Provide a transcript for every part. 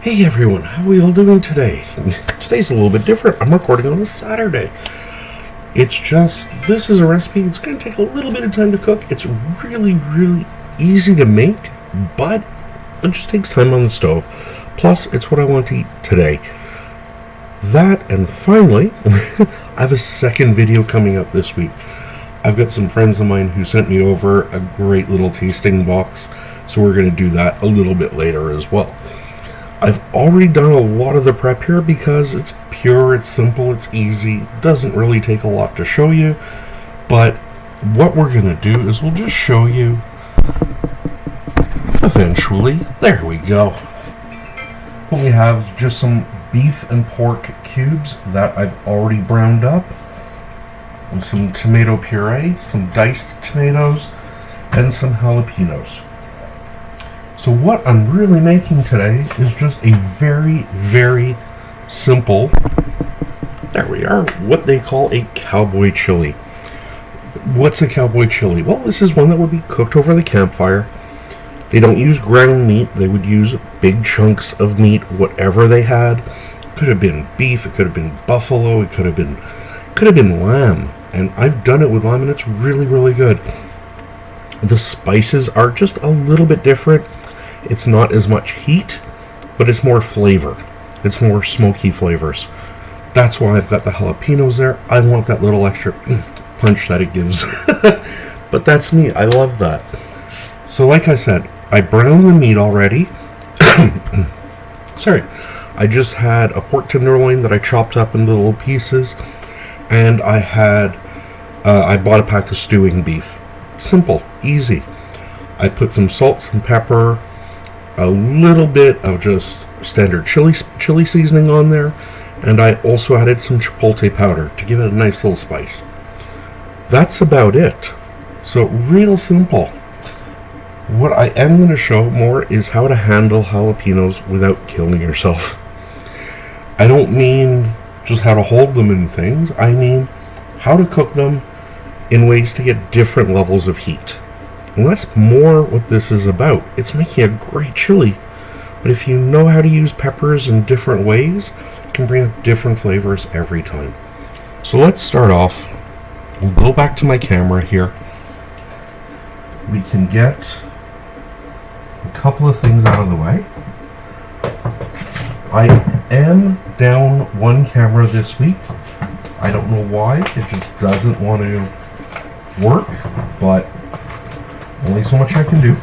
Hey everyone, how are we all doing today? Today's a little bit different. I'm recording on a Saturday. This is a recipe. It's going to take a little bit of time to cook. It's really easy to make, but it just takes time on the stove. Plus, it's what I want to eat today. That, and finally, I have a second video coming up this week. I've got some friends of mine who sent me over a great little tasting box, so we're going to do that a little bit later as well. I've already done a lot of the prep here because it's pure, it's simple, it's easy, doesn't really take a lot to show you, but what we're going to do is we'll just show you eventually. There we go. We have just some beef and pork cubes that I've already browned up, and some tomato puree, some diced tomatoes, and some jalapenos. So what I'm really making today is just a very simple, there we are, what they call a cowboy chili. What's a cowboy chili? Well, this is one that would be cooked over the campfire. They don't use ground meat. They would use big chunks of meat, whatever they had. It could have been beef, it could have been buffalo, it could have been lamb. And I've done it with lamb and it's really good. The spices are just a little bit different. It's not as much heat, but it's more flavor. It's more smoky flavors. That's why I've got the jalapenos there. I want that little extra punch that it gives. But that's me. I love that. So like I said, I browned the meat already. Sorry. I just had a pork tenderloin that I chopped up into little pieces. And I bought a pack of stewing beef. Simple. Easy. I put some salt, some pepper, a little bit of just standard chili seasoning on there, and I also added some chipotle powder to give it a nice little spice. That's about it. So real simple. What I am going to show more is how to handle jalapenos without killing yourself. I don't mean just how to hold them in things. I mean how to cook them in ways to get different levels of heat. And that's more what this is about. It's making a great chili, but if you know how to use peppers in different ways, it can bring out different flavors every time. So let's start off. We'll go back to my camera here. We can get a couple of things out of the way. I am down one camera this week. I don't know why. It just doesn't want to work, but only so much I can do.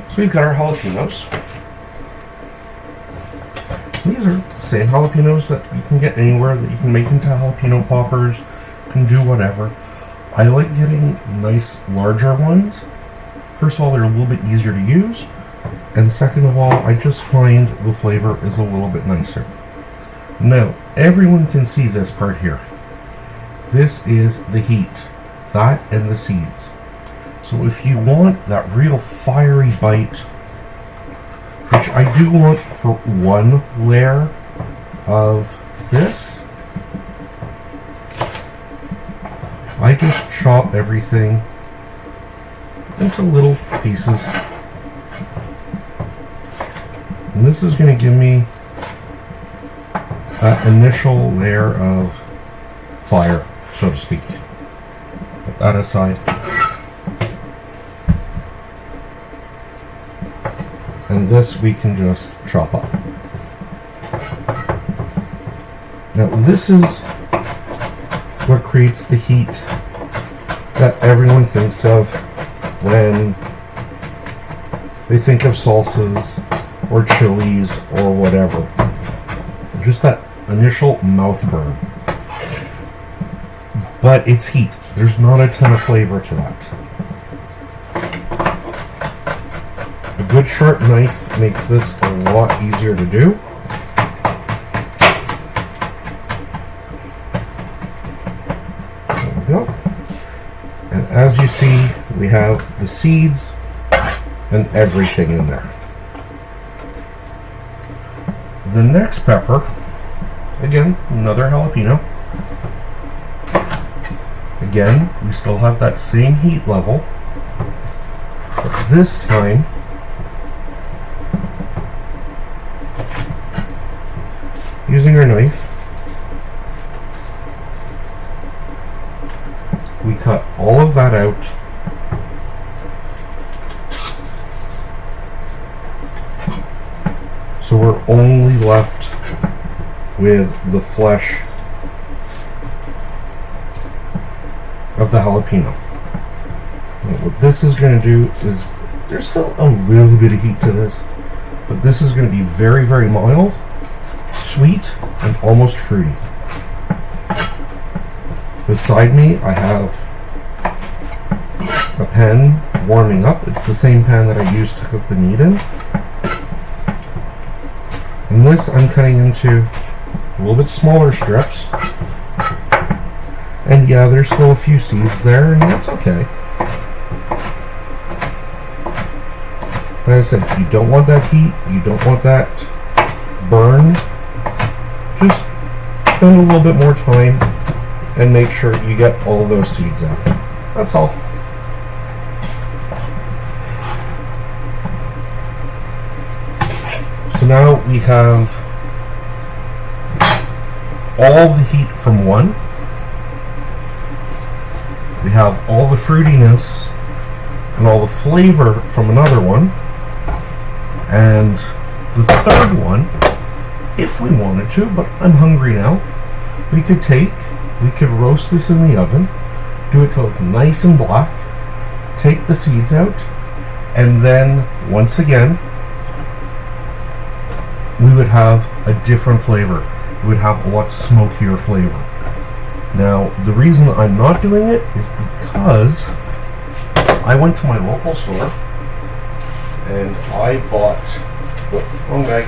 So we've got our jalapenos. These are the same jalapenos that you can get anywhere, that you can make into jalapeno poppers, can do whatever. I like getting nice larger ones. First of all, they're a little bit easier to use, and second of all, I just find the flavor is a little bit nicer. Now, everyone can see this part here. This is the heat, that and the seeds. So if you want that real fiery bite, which I do want for one layer of this, I just chop everything into little pieces. And this is going to give me that initial layer of fire, so to speak. Put that aside. And this we can just chop up. Now this is what creates the heat that everyone thinks of when they think of salsas or chilies or whatever. Just that initial mouth burn. But it's heat. There's not a ton of flavor to that. A good sharp knife makes this a lot easier to do. There we go. And as you see, we have the seeds and everything in there. The next pepper, again, another jalapeno. Again, we still have that same heat level, but this time your knife, we cut all of that out. So we're only left with the flesh of the jalapeno. And what this is going to do is, there's still a little bit of heat to this, but this is going to be very, very mild, sweet, and almost fruity. Beside me, I have a pan warming up. It's the same pan that I used to cook the meat in. And this I'm cutting into a little bit smaller strips. And yeah, there's still a few seeds there, and that's okay. Like I said, you don't want that heat, you don't want that burn. Just spend a little bit more time and make sure you get all those seeds out. That's all. So now we have all the heat from one. We have all the fruitiness and all the flavor from another one. And the third one, if we wanted to, but I'm hungry now, we could roast this in the oven, do it till it's nice and black, take the seeds out, and then once again, we would have a different flavor. We would have a lot smokier flavor. Now, the reason I'm not doing it is because I went to my local store and I bought, wrong bag.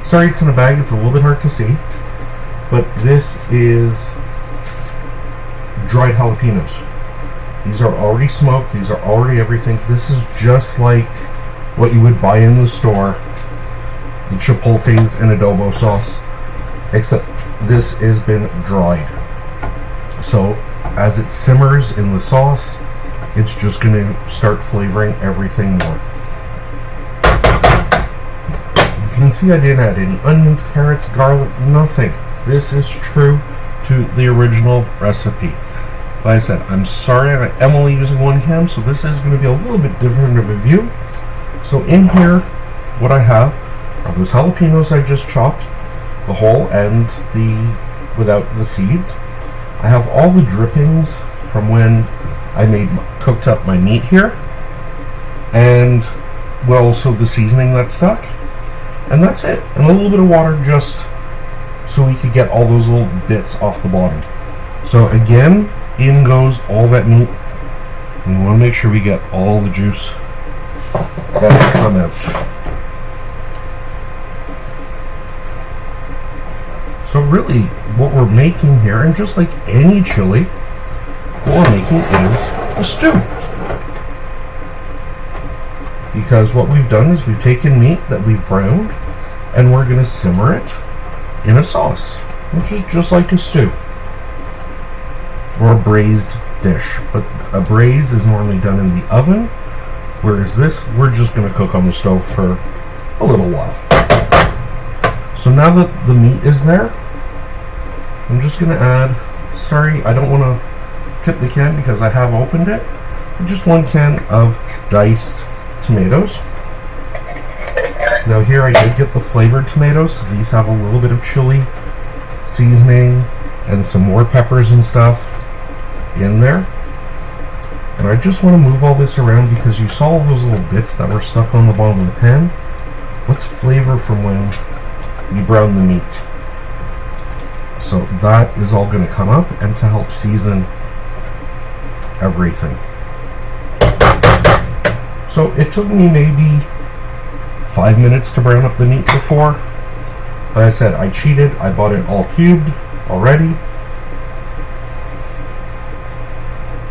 Sorry, it's in a bag, it's a little bit hard to see, but this is dried jalapenos. These are already smoked, these are already everything. This is just like what you would buy in the store, the chipotles and adobo sauce, except this has been dried. So as it simmers in the sauce, it's just going to start flavoring everything more. You can see I didn't add any onions, carrots, garlic, nothing. This is true to the original recipe. Like I said, I'm sorry I'm only using one cam, so this is going to be a little bit different of a view. So in here, what I have are those jalapenos I just chopped, the whole and the without the seeds. I have all the drippings from when I cooked up my meat here, and well, so the seasoning that stuck, and that's it. And a little bit of water just so we could get all those little bits off the bottom. So again, in goes all that meat. And we want to make sure we get all the juice that will come out. So really, what we're making here, and just like any chili, what we're making is a stew. Because what we've done is we've taken meat that we've browned, and we're going to simmer it in a sauce, which is just like a stew. Or a braised dish. But a braise is normally done in the oven, whereas this, we're just going to cook on the stove for a little while. So now that the meat is there, I'm just going to add, sorry, I don't want to tip the can because I have opened it, but just 1 can of diced tomatoes. Now here I did get the flavored tomatoes, so these have a little bit of chili seasoning and some more peppers and stuff in there. And I just want to move all this around because you saw all those little bits that were stuck on the bottom of the pan. What's flavor from when you brown the meat? So that is all going to come up and to help season everything. So it took me maybe 5 minutes to brown up the meat before. Like I said, I cheated. I bought it all cubed already.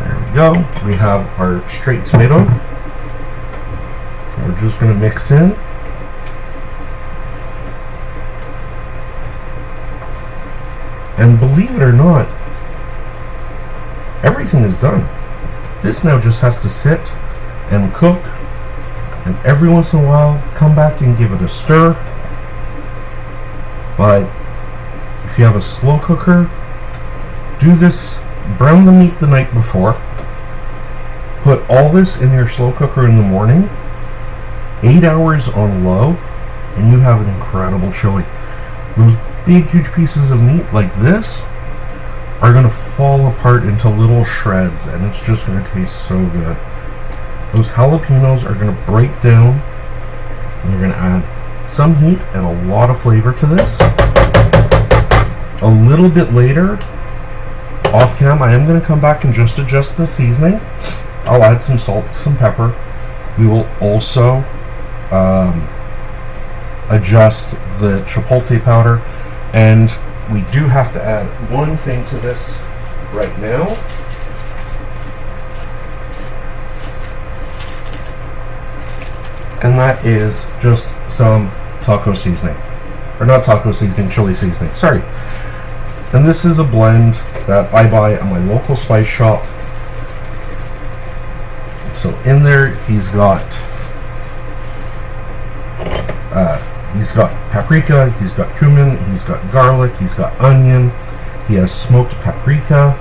There we go. We have our straight tomato. So we're just going to mix in. And believe it or not, everything is done. This now just has to sit and cook, and every once in a while come back and give it a stir. But if you have a slow cooker, do this, brown the meat the night before, put all this in your slow cooker in the morning, 8 hours on low, and you have an incredible chili. Those big, huge pieces of meat like this are going to fall apart into little shreds, and it's just going to taste so good. Those jalapenos are going to break down, and you're going to add some heat and a lot of flavor to this. A little bit later, off cam, I am going to come back and just adjust the seasoning. I'll add some salt, some pepper. We will also adjust the chipotle powder, and we do have to add one thing to this right now. And that is just some taco seasoning. Or not taco seasoning, chili seasoning. Sorry. And this is a blend that I buy at my local spice shop. So in there, he's got paprika, he's got cumin, he's got garlic, he's got onion, he has smoked paprika,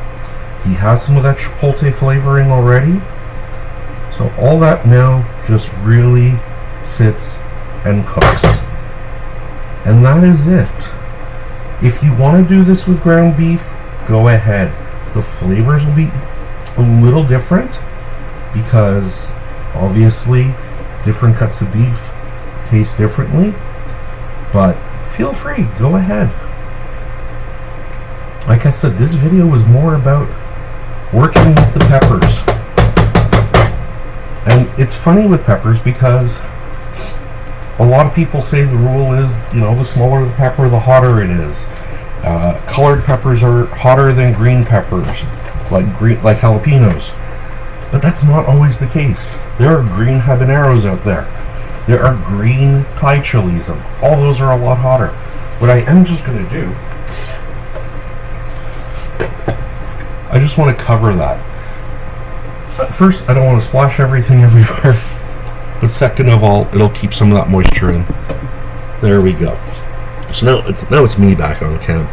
he has some of that chipotle flavoring already. So all that now just really sits and cooks. And that is it. If you want to do this with ground beef, go ahead. The flavors will be a little different because obviously different cuts of beef taste differently, but feel free, go ahead. Like I said, this video was more about working with the peppers. And it's funny with peppers because a lot of people say the rule is, the smaller the pepper, the hotter it is. Colored peppers are hotter than green peppers, like jalapenos. But that's not always the case. There are green habaneros out there. There are green Thai chilies, and all those are a lot hotter. What I am just going to do, I just want to cover that. First, I don't want to splash everything everywhere. But second of all, it'll keep some of that moisture in. There we go. So now it's me back on cam.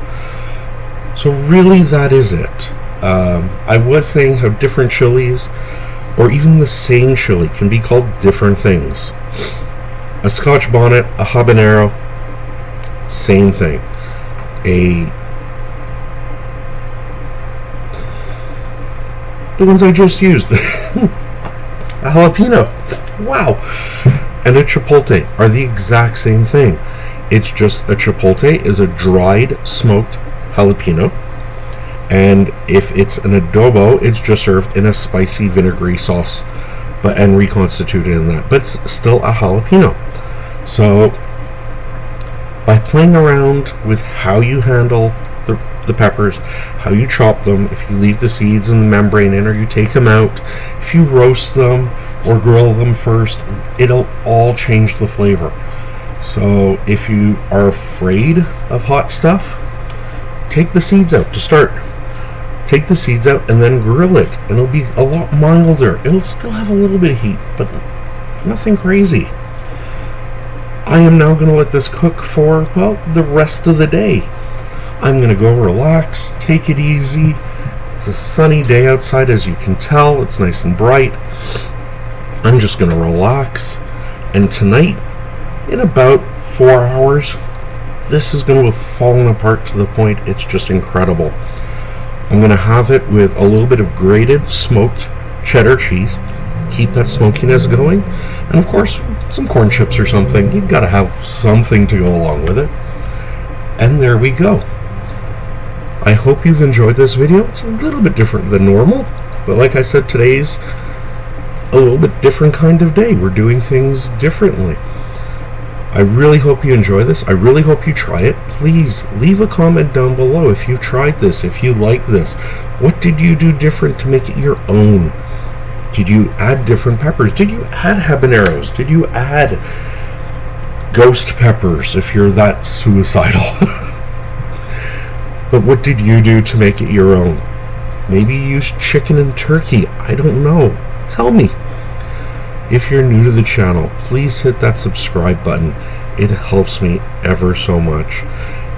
So really, that is it. I was saying how different chilies, or even the same chili, can be called different things. A Scotch bonnet, a habanero, same thing. The ones I just used. A jalapeno. Wow. And a chipotle are the exact same thing. It's just a chipotle is a dried smoked jalapeno, and if it's an adobo, it's just served in a spicy vinegary sauce and reconstituted in that, but it's still a jalapeno. So by playing around with how you handle the peppers, how you chop them, if you leave the seeds and the membrane in or you take them out, if you roast them or grill them first, it'll all change the flavor. So if you are afraid of hot stuff, take the seeds out to start. Take the seeds out and then grill it, and it'll be a lot milder. It'll still have a little bit of heat, but nothing crazy. I am now going to let this cook for, the rest of the day. I'm going to go relax, take it easy. It's a sunny day outside, as you can tell. It's nice and bright. I'm just going to relax. And tonight, in about 4 hours, this is going to have fallen apart to the point it's just incredible. I'm going to have it with a little bit of grated smoked cheddar cheese. Keep that smokiness going. And of course, some corn chips or something. You've got to have something to go along with it. And there we go. I hope you've enjoyed this video. It's a little bit different than normal, but like I said, today's a little bit different kind of day. We're doing things differently. I really hope you enjoy this. I really hope you try it. Please leave a comment down below if you tried this, if you like this. What did you do different to make it your own? Did you add different peppers? Did you add habaneros? Did you add ghost peppers if you're that suicidal? But what did you do to make it your own? Maybe you used chicken and turkey. I don't know. Tell me. If you're new to the channel, please hit that subscribe button. It helps me ever so much.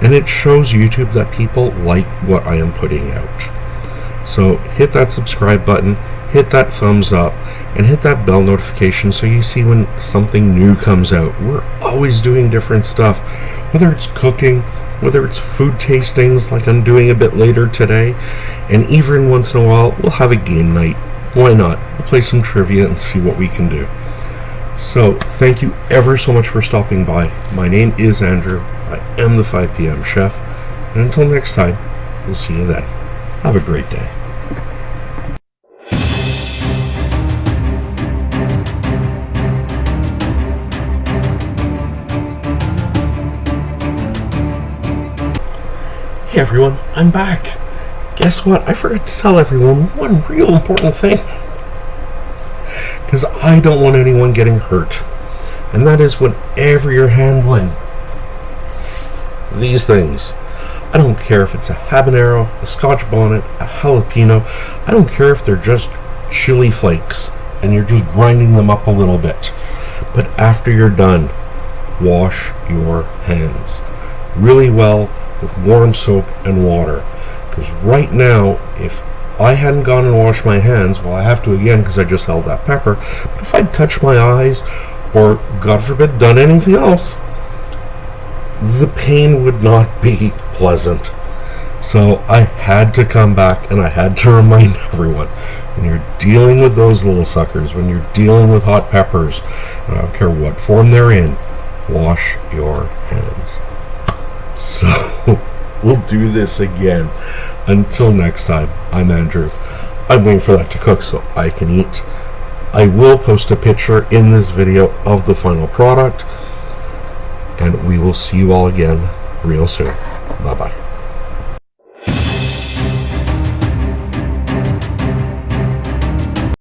and it shows YouTube that people like what I am putting out. So hit that subscribe button, hit that thumbs up, and hit that bell notification so you see when something new comes out. We're always doing different stuff, whether it's cooking, whether it's food tastings like I'm doing a bit later today, and even once in a while we'll have a game night. Why not? We'll play some trivia and see what we can do. So thank you ever so much for stopping by. My name is Andrew. I am the 5 p.m. chef, and until next time, we'll see you then. Have a great day. Hey everyone, I'm back. Guess what? I forgot to tell everyone one real important thing. Because I don't want anyone getting hurt. And that is whenever you're handling these things. I don't care if it's a habanero, a scotch bonnet, a jalapeno. I don't care if they're just chili flakes and you're just grinding them up a little bit. But after you're done, wash your hands really well with warm soap and water. Because right now, if I hadn't gone and washed my hands, well, I have to again because I just held that pepper, but if I'd touched my eyes or, God forbid, done anything else, the pain would not be pleasant. So I had to come back and I had to remind everyone, when you're dealing with those little suckers, when you're dealing with hot peppers, and I don't care what form they're in, wash your hands. So we'll do this again. Until next time, I'm Andrew. I'm waiting for that to cook so I can eat. I will post a picture in this video of the final product, and we will see you all again real soon. Bye-bye.